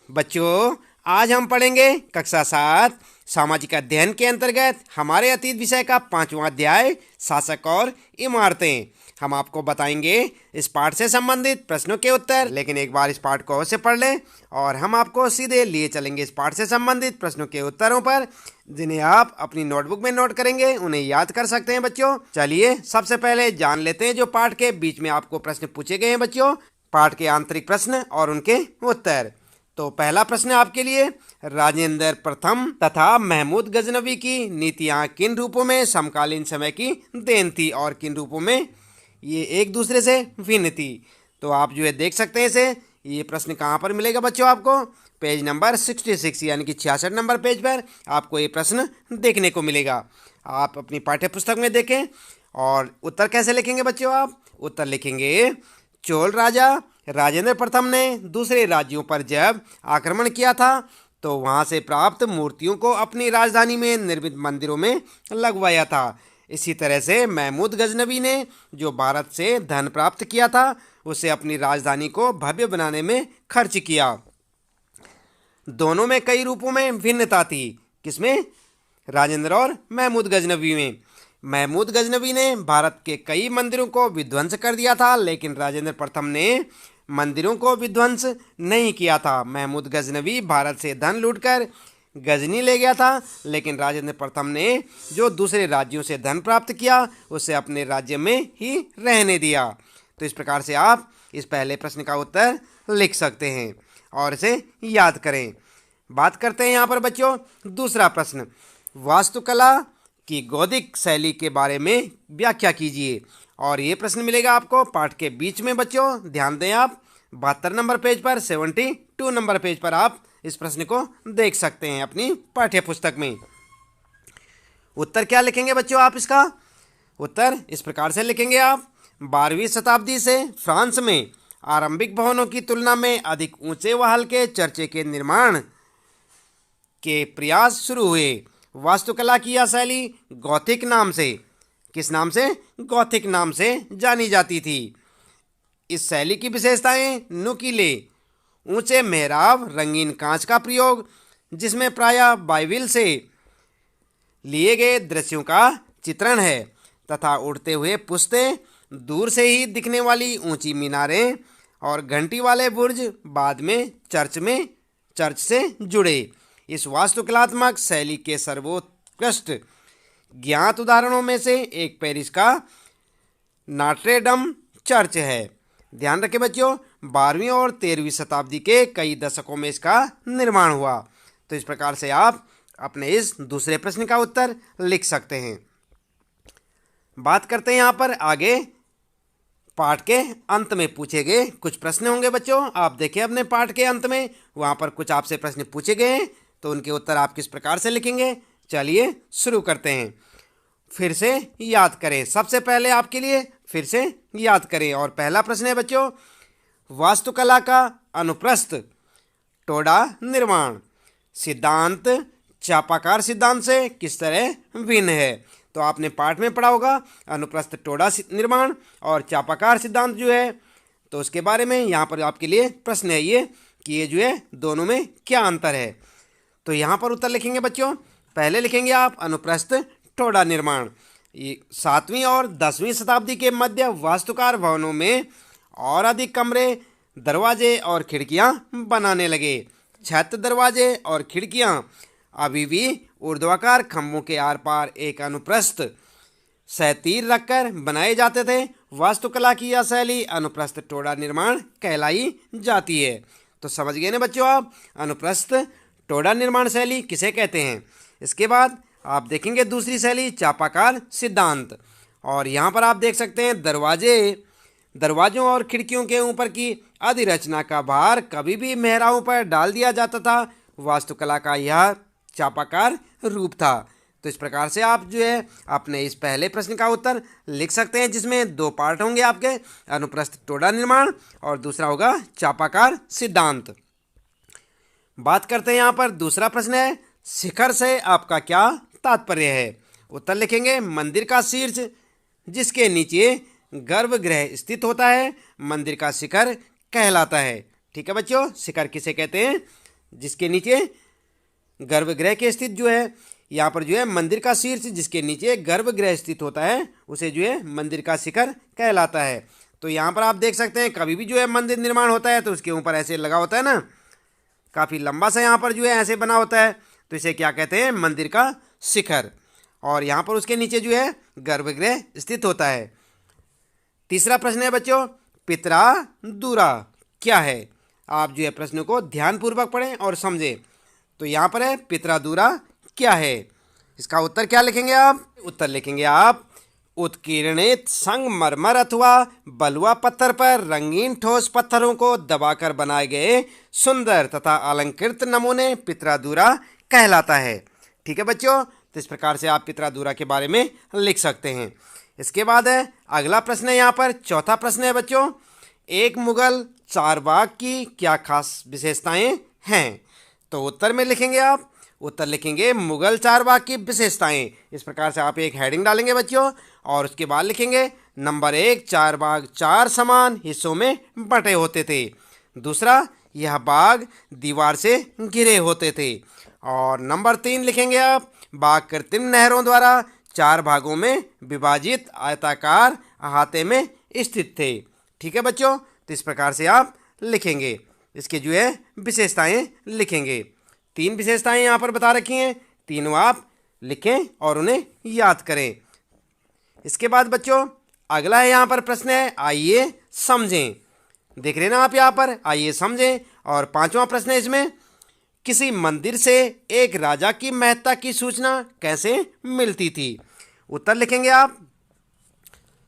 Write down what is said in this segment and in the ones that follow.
बच्चों, आज हम पढ़ेंगे कक्षा 7 सामाजिक अध्ययन के अंतर्गत हमारे अतीत विषय का 5वां अध्याय शासक और इमारतें। हम आपको बताएंगे इस पाठ से संबंधित प्रश्नों के उत्तर। लेकिन एक बार इस पाठ को अवश्य पढ़ लें और हम आपको सीधे लिए चलेंगे इस पाठ से संबंधित प्रश्नों के उत्तरों पर, जिन्हें आप अपनी नोटबुक में नोट करेंगे, उन्हें याद कर सकते हैं। बच्चों चलिए सबसे पहले जान लेते हैं जो पाठ के बीच में आपको प्रश्न पूछे गए हैं। बच्चों, पाठ के आंतरिक प्रश्न और उनके उत्तर। तो पहला प्रश्न आपके लिए, राजेंद्र प्रथम तथा महमूद गजनवी की नीतियां किन रूपों में समकालीन समय की देन थी और किन रूपों में ये एक दूसरे से भिन्न थी। तो आप जो है देख सकते हैं इसे। ये प्रश्न कहाँ पर मिलेगा बच्चों? आपको पेज नंबर 66 यानी कि 66 नंबर पेज पर आपको ये प्रश्न देखने को मिलेगा। आप अपनी पाठ्य पुस्तक में देखें। और उत्तर कैसे लिखेंगे बच्चों? आप उत्तर लिखेंगे, चोल राजा राजेंद्र प्रथम ने दूसरे राज्यों पर जब आक्रमण किया था तो वहां से प्राप्त मूर्तियों को अपनी राजधानी में निर्मित मंदिरों में लगवाया था। इसी तरह से महमूद गजनवी ने जो भारत से धन प्राप्त किया था उसे अपनी राजधानी को भव्य बनाने में खर्च किया। दोनों में कई रूपों में भिन्नता थी। किसमें? राजेंद्र और महमूद गजनवी में। महमूद गजनवी ने भारत के कई मंदिरों को विध्वंस कर दिया था, लेकिन राजेंद्र प्रथम ने मंदिरों को विध्वंस नहीं किया था। महमूद गजनवी भारत से धन लूटकर गजनी ले गया था, लेकिन राजेंद्र प्रथम ने जो दूसरे राज्यों से धन प्राप्त किया उसे अपने राज्य में ही रहने दिया। तो इस प्रकार से आप इस पहले प्रश्न का उत्तर लिख सकते हैं और इसे याद करें। बात करते हैं यहाँ पर बच्चों दूसरा प्रश्न, वास्तुकला की गौतिक शैली के बारे में व्याख्या कीजिए। और ये प्रश्न मिलेगा आपको पाठ के बीच में। बच्चों ध्यान दें, आप 72 नंबर पेज पर, 72 नंबर पेज पर आप इस प्रश्न को देख सकते हैं अपनी पाठ्य पुस्तक में। उत्तर क्या लिखेंगे बच्चों? आप इसका उत्तर इस प्रकार से लिखेंगे आप, 12वीं शताब्दी से फ्रांस में आरंभिक भवनों की तुलना में अधिक ऊंचे व हल्के चर्चे के निर्माण के प्रयास शुरू हुए। वास्तुकला की यह शैली गौथिक नाम से, किस नाम से? गौथिक नाम से जानी जाती थी। इस शैली की विशेषताएं नुकीले ऊंचे मेहराब, रंगीन कांच का प्रयोग, जिसमें प्रायः बाइबिल से लिए गए दृश्यों का चित्रण है, तथा उड़ते हुए पुश्ते, दूर से ही दिखने वाली ऊंची मीनारें और घंटी वाले बुर्ज बाद में चर्च से जुड़े। इस वास्तुकलात्मक शैली के सर्वोत्कृष्ट ज्ञात उदाहरणों में से एक पेरिस का नॉट्रे-डम चर्च है। ध्यान रखें बच्चों, 12वीं और 13वीं शताब्दी के कई दशकों में इसका निर्माण हुआ। तो इस प्रकार से आप अपने इस दूसरे प्रश्न का उत्तर लिख सकते हैं। बात करते हैं यहाँ पर आगे पाठ के अंत में पूछे गए कुछ प्रश्न होंगे। बच्चों आप देखें अपने पाठ के अंत में, वहाँ पर कुछ आपसे प्रश्न पूछे गए हैं, तो उनके उत्तर आप किस प्रकार से लिखेंगे? चलिए शुरू करते हैं। फिर से याद करें, सबसे पहले आपके लिए फिर से याद करें। और पहला प्रश्न है बच्चों, वास्तुकला का अनुप्रस्थ टोडा निर्माण सिद्धांत चापाकार सिद्धांत से किस तरह भिन्न है? तो आपने पाठ में पढ़ा होगा अनुप्रस्थ टोडा निर्माण और चापाकार सिद्धांत जो है, तो उसके बारे में यहाँ पर आपके लिए प्रश्न है ये कि ये जो है दोनों में क्या अंतर है। तो यहाँ पर उत्तर लिखेंगे बच्चों, पहले लिखेंगे आप अनुप्रस्थ टोडा निर्माण। ये 7वीं और 10वीं शताब्दी के मध्य वास्तुकार भवनों में और अधिक कमरे, दरवाजे और खिड़कियां बनाने लगे। छत, दरवाजे और खिड़कियां अभी भी ऊर्ध्वाकार खंभों के आर पार एक अनुप्रस्थ सैतीर रखकर बनाए जाते थे। वास्तुकला की यह शैली अनुप्रस्थ टोडा निर्माण कहलाई जाती है। तो समझ गए ना बच्चों आप, अनुप्रस्थ टोडा निर्माण शैली किसे कहते हैं। इसके बाद आप देखेंगे दूसरी शैली चापाकार सिद्धांत। और यहाँ पर आप देख सकते हैं दरवाजों और खिड़कियों के ऊपर की अधिरचना का भार कभी भी मेहराबों पर डाल दिया जाता था। वास्तुकला का यह चापाकार रूप था। तो इस प्रकार से आप जो है अपने इस पहले प्रश्न का उत्तर लिख सकते हैं, जिसमें 2 पार्ट होंगे आपके, अनुप्रस्थ टोडा निर्माण और दूसरा होगा चापाकार सिद्धांत। बात करते हैं यहाँ पर दूसरा प्रश्न है, शिखर से आपका क्या तात्पर्य है? उत्तर लिखेंगे, मंदिर का शीर्ष जिसके नीचे गर्भगृह स्थित होता है मंदिर का शिखर कहलाता है। ठीक है बच्चों, शिखर किसे कहते हैं? जिसके नीचे गर्भगृह के स्थित जो है यहाँ पर जो है मंदिर का शीर्ष जिसके नीचे गर्भगृह स्थित होता है उसे जो है मंदिर का शिखर कहलाता है। तो यहाँ पर आप देख सकते हैं कभी भी जो है मंदिर निर्माण होता है तो उसके ऊपर ऐसे लगा होता है ना, काफ़ी लंबा सा यहाँ पर जो है ऐसे बना होता है, तो इसे क्या कहते हैं, मंदिर का शिखर। और यहाँ पर उसके नीचे जो है गर्भगृह स्थित होता है। तीसरा प्रश्न है बच्चों, पित्रादूरा क्या है? आप जो है प्रश्न को ध्यानपूर्वक पढ़ें और समझें। तो यहाँ पर है पित्रादूरा क्या है, इसका उत्तर क्या लिखेंगे आप? उत्तर लिखेंगे आप उत्कीर्णित संगमरमर अथवा बलुआ पत्थर पर रंगीन ठोस पत्थरों को दबाकर बनाए गए सुंदर तथा अलंकृत नमूने पित्रादूरा कहलाता है। ठीक है बच्चों, तो इस प्रकार से आप पित्रादूरा के बारे में लिख सकते हैं। इसके बाद है अगला प्रश्न है, यहाँ पर चौथा प्रश्न है बच्चों, एक मुगल चारबाग की क्या खास विशेषताएं हैं? तो उत्तर में लिखेंगे आप, उत्तर लिखेंगे मुगल चारबाग की विशेषताएं। इस प्रकार से आप एक हेडिंग डालेंगे बच्चों और उसके बाद लिखेंगे नंबर 1, चारबाग 4 समान हिस्सों में बंटे होते थे। दूसरा, यह बाग दीवार से घिरे होते थे। और नंबर 3 लिखेंगे आप, बाग कृत्रिम नहरों द्वारा 4 भागों में विभाजित आयताकार अहाते में स्थित थे। ठीक है बच्चों, तो इस प्रकार से आप लिखेंगे, इसके जो है विशेषताएं लिखेंगे। 3 विशेषताएं यहाँ पर बता रखी हैं, तीनों आप लिखें और उन्हें याद करें। इसके बाद बच्चों अगला है यहाँ पर प्रश्न है, आइए समझें। देख रहे ना आप यहाँ पर, आइए समझें। और 5वां प्रश्न है इसमें, किसी मंदिर से एक राजा की महत्ता की सूचना कैसे मिलती थी? उत्तर लिखेंगे आप,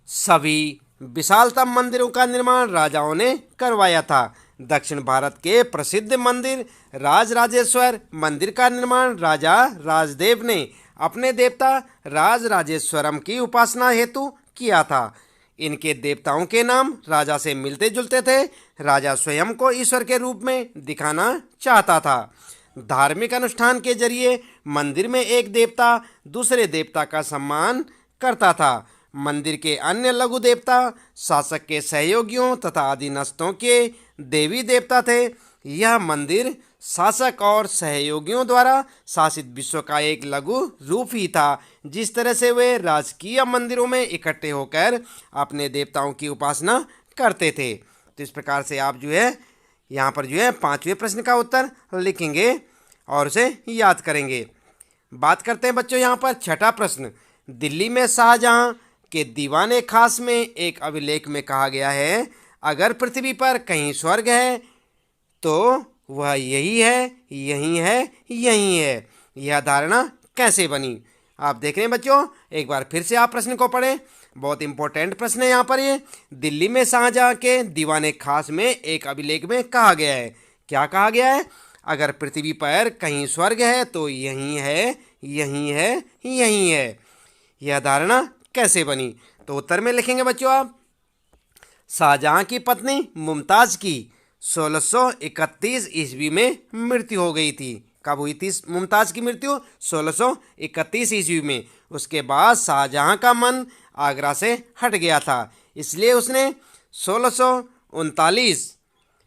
सभी विशालतम मंदिरों का निर्माण राजाओं ने करवाया था। दक्षिण भारत के प्रसिद्ध मंदिर राजराजेश्वर मंदिर का निर्माण राजा राजदेव ने अपने देवता राजराजेश्वरम की उपासना हेतु किया था। इनके देवताओं के नाम राजा से मिलते जुलते थे। राजा स्वयं को ईश्वर के रूप में दिखाना चाहता था। धार्मिक अनुष्ठान के जरिए मंदिर में एक देवता दूसरे देवता का सम्मान करता था। मंदिर के अन्य लघु देवता शासक के सहयोगियों तथा अधीनस्थों के देवी देवता थे। यह मंदिर शासक और सहयोगियों द्वारा शासित विश्व का एक लघु रूप ही था। जिस तरह से वे राजकीय मंदिरों में इकट्ठे होकर अपने देवताओं की उपासना करते थे। तो इस प्रकार से आप जो है यहाँ पर जो है 5वें प्रश्न का उत्तर लिखेंगे और उसे याद करेंगे। बात करते हैं बच्चों यहाँ पर 6ठा प्रश्न, दिल्ली में शाहजहां के दीवाने खास में एक अभिलेख में कहा गया है, अगर पृथ्वी पर कहीं स्वर्ग है तो वह यही है, यही है, यही है। यह धारणा कैसे बनी? आप देख रहे हैं बच्चों, एक बार फिर से आप प्रश्न को पढ़ें, बहुत इंपॉर्टेंट प्रश्न है यहाँ पर। ये दिल्ली में शाहजहां के दीवाने खास में एक अभिलेख में कहा गया है, क्या कहा गया है? अगर पृथ्वी पर कहीं स्वर्ग है तो यही है, यही है, यही है। यह धारणा कैसे बनी? तो उत्तर में लिखेंगे बच्चों आप, शाहजहां की पत्नी मुमताज की 1631 ईस्वी में मृत्यु हो गई थी। कब हुई थी मुमताज की मृत्यु? 1631 ईस्वी में। उसके बाद शाहजहां का मन आगरा से हट गया था, इसलिए उसने 1639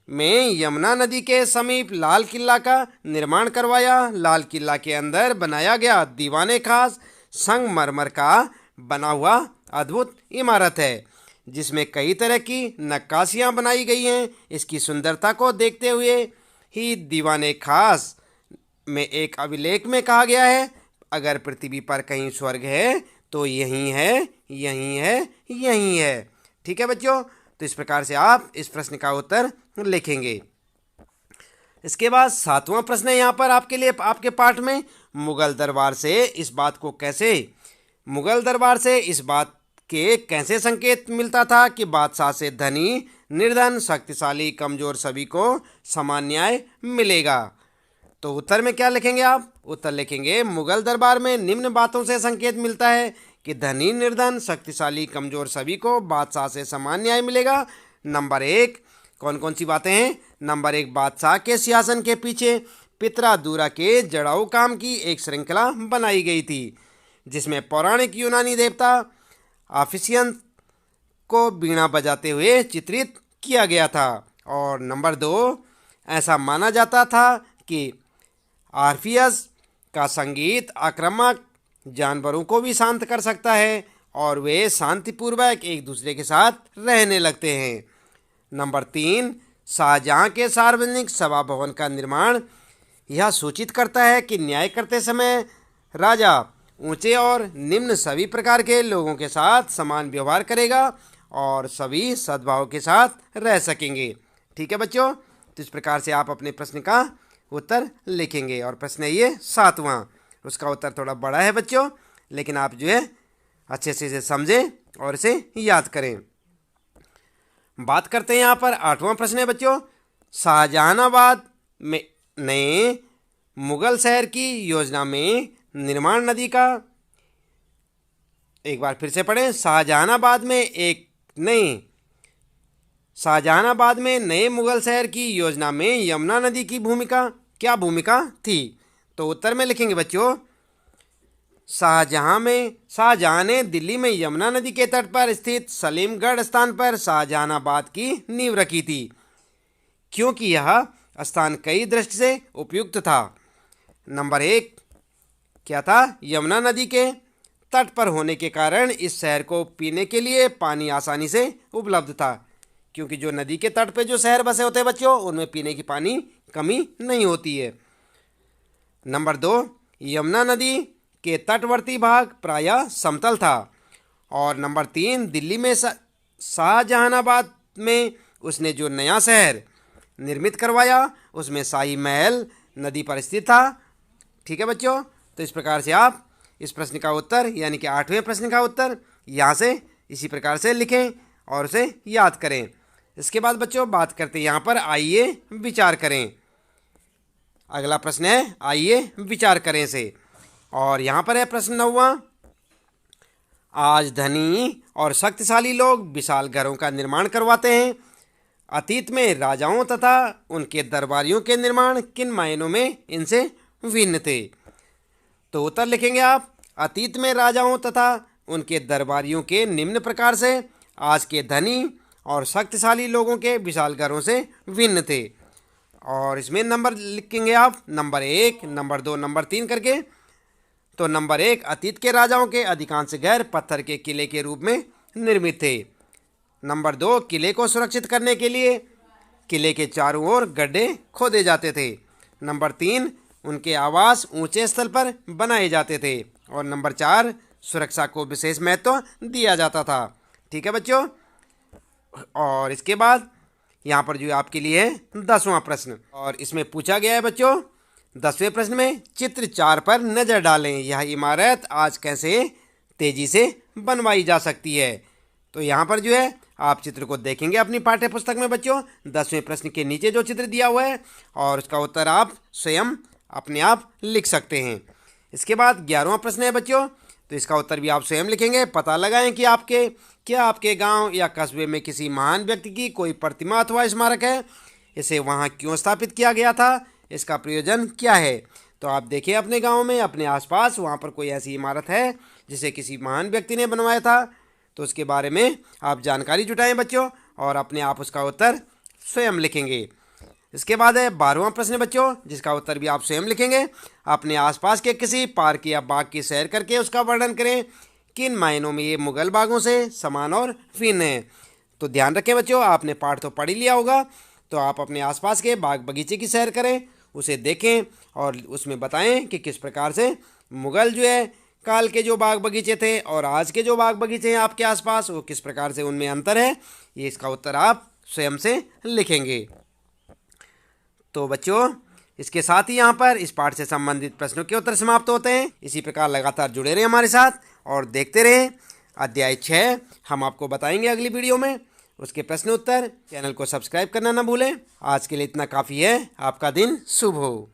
में यमुना नदी के समीप लाल किला का निर्माण करवाया। लाल किला के अंदर बनाया गया दीवाने खास संगमरमर का बना हुआ अद्भुत इमारत है, जिसमें कई तरह की नक्काशियां बनाई गई हैं। इसकी सुंदरता को देखते हुए ही दीवाने खास में एक अभिलेख में कहा गया है, अगर पृथ्वी पर कहीं स्वर्ग है तो यही है, यही है, यही है। ठीक है बच्चों, तो इस प्रकार से आप इस प्रश्न का उत्तर लिखेंगे। इसके बाद 7वां प्रश्न है यहाँ पर आपके लिए, आपके पाठ में, मुगल दरबार से इस बात के कैसे संकेत मिलता था कि बादशाह से धनी, निर्धन, शक्तिशाली, कमजोर सभी को समान न्याय मिलेगा? तो उत्तर में क्या लिखेंगे आप? उत्तर लिखेंगे, मुगल दरबार में निम्न बातों से संकेत मिलता है कि धनी, निर्धन, शक्तिशाली, कमजोर सभी को बादशाह से समान न्याय मिलेगा। नंबर 1, कौन कौन सी बातें हैं? नंबर 1, बादशाह के सिंहासन के पीछे पित्रादूरा के जड़ाऊ काम की एक श्रृंखला बनाई गई थी, जिसमें पौराणिक यूनानी देवता ऑफिसियंस को बीणा बजाते हुए चित्रित किया गया था। और नंबर 2, ऐसा माना जाता था कि आर्फियस का संगीत आक्रामक जानवरों को भी शांत कर सकता है और वे शांतिपूर्वक एक दूसरे के साथ रहने लगते हैं। नंबर 3, शाहजहाँ के सार्वजनिक सभा भवन का निर्माण यह सूचित करता है कि न्याय करते समय राजा ऊंचे और निम्न सभी प्रकार के लोगों के साथ समान व्यवहार करेगा और सभी सद्भाव के साथ रह सकेंगे। ठीक है बच्चों, तो इस प्रकार से आप अपने प्रश्न का उत्तर लिखेंगे। और प्रश्न है ये 7वां, उसका उत्तर थोड़ा बड़ा है बच्चों, लेकिन आप जो है अच्छे से इसे समझें और इसे याद करें। बात करते हैं यहाँ पर 8वां प्रश्न है बच्चों, शाहजहानाबाद में नए मुगल शहर की योजना में निर्माण नदी का, एक बार फिर से पढ़ें, शाहजहानाबाद में नए मुगल शहर की योजना में यमुना नदी की भूमिका क्या भूमिका थी? तो उत्तर में लिखेंगे बच्चों, शाहजहां ने दिल्ली में यमुना नदी के तट पर स्थित सलीमगढ़ स्थान पर शाहजहानाबाद की नींव रखी थी, क्योंकि यह स्थान कई दृष्टि से उपयुक्त था। नंबर 1 क्या था? यमुना नदी के तट पर होने के कारण इस शहर को पीने के लिए पानी आसानी से उपलब्ध था, क्योंकि जो नदी के तट पे जो शहर बसे होते हैं बच्चों, उनमें पीने की पानी कमी नहीं होती है। नंबर 2, यमुना नदी के तटवर्ती भाग प्रायः समतल था। और नंबर 3, दिल्ली में शाहजहानाबाद में उसने जो नया शहर निर्मित करवाया उसमें शाही महल नदी पर स्थित था। ठीक है बच्चों, तो इस प्रकार से आप इस प्रश्न का उत्तर यानी कि 8वें प्रश्न का उत्तर यहाँ से इसी प्रकार से लिखें और उसे याद करें। इसके बाद बच्चों बात करते हैं यहाँ पर आइए विचार करें। अगला प्रश्न है आइए विचार करें से, और यहाँ पर है प्रश्न 9वां, आज धनी और शक्तिशाली लोग विशाल घरों का निर्माण करवाते हैं। अतीत में राजाओं तथा उनके दरबारियों के निर्माण किन मायनों में इनसे भिन्न थे? तो उत्तर लिखेंगे आप, अतीत में राजाओं तथा उनके दरबारियों के निम्न प्रकार से आज के धनी और शक्तिशाली लोगों के विशाल घरों से भिन्न थे। और इसमें नंबर लिखेंगे आप, नंबर 1, नंबर 2, नंबर 3 करके। तो नंबर 1, अतीत के राजाओं के अधिकांश घर पत्थर के किले के रूप में निर्मित थे। नंबर 2, किले को सुरक्षित करने के लिए किले के चारों ओर गड्ढे खोदे जाते थे। नंबर 3, उनके आवास ऊंचे स्थल पर बनाए जाते थे। और नंबर 4, सुरक्षा को विशेष महत्व दिया जाता था। ठीक है बच्चों, और इसके बाद यहाँ पर जो आपके लिए है 10वां प्रश्न, और इसमें पूछा गया है बच्चों 10वें प्रश्न में चित्र 4 पर नज़र डालें, यह इमारत आज कैसे तेजी से बनवाई जा सकती है। तो यहाँ पर जो है आप चित्र को देखेंगे अपनी पाठ्य पुस्तक में बच्चों, 10वें प्रश्न के नीचे जो चित्र दिया हुआ है, और उसका उत्तर आप स्वयं अपने आप लिख सकते हैं। इसके बाद 11वां प्रश्न है बच्चों, तो इसका उत्तर भी आप स्वयं लिखेंगे। पता लगाएं कि आपके गांव या कस्बे में किसी महान व्यक्ति की कोई प्रतिमा अथवा स्मारक है, इसे वहां क्यों स्थापित किया गया था, इसका प्रयोजन क्या है। तो आप देखें अपने गांव में अपने आसपास वहां पर कोई ऐसी इमारत है जिसे किसी महान व्यक्ति ने बनवाया था, तो उसके बारे में आप जानकारी जुटाएं बच्चों, और अपने आप उसका उत्तर स्वयं लिखेंगे। इसके बाद है 12वां प्रश्न बच्चों, जिसका उत्तर भी आप स्वयं लिखेंगे। अपने आसपास के किसी पार्क या बाग की सैर करके उसका वर्णन करें, किन मायनों में ये मुगल बागों से समान और भिन्न है। तो ध्यान रखें बच्चों, आपने पाठ तो पढ़ ही लिया होगा, तो आप अपने आसपास के बाग बगीचे की सैर करें, उसे देखें और उसमें बताएं कि किस प्रकार से मुगल जो है काल के जो बाग बगीचे थे और आज के जो बाग बगीचे हैं आपके आसपास, वो किस प्रकार से उनमें अंतर है, ये इसका उत्तर आप स्वयं से लिखेंगे। तो बच्चों इसके साथ ही यहाँ पर इस पाठ से संबंधित प्रश्नों के उत्तर समाप्त होते हैं। इसी प्रकार लगातार जुड़े रहें हमारे साथ और देखते रहें अध्याय 6 हम आपको बताएंगे अगली वीडियो में, उसके प्रश्न उत्तर। चैनल को सब्सक्राइब करना ना भूलें। आज के लिए इतना काफ़ी है। आपका दिन शुभ हो।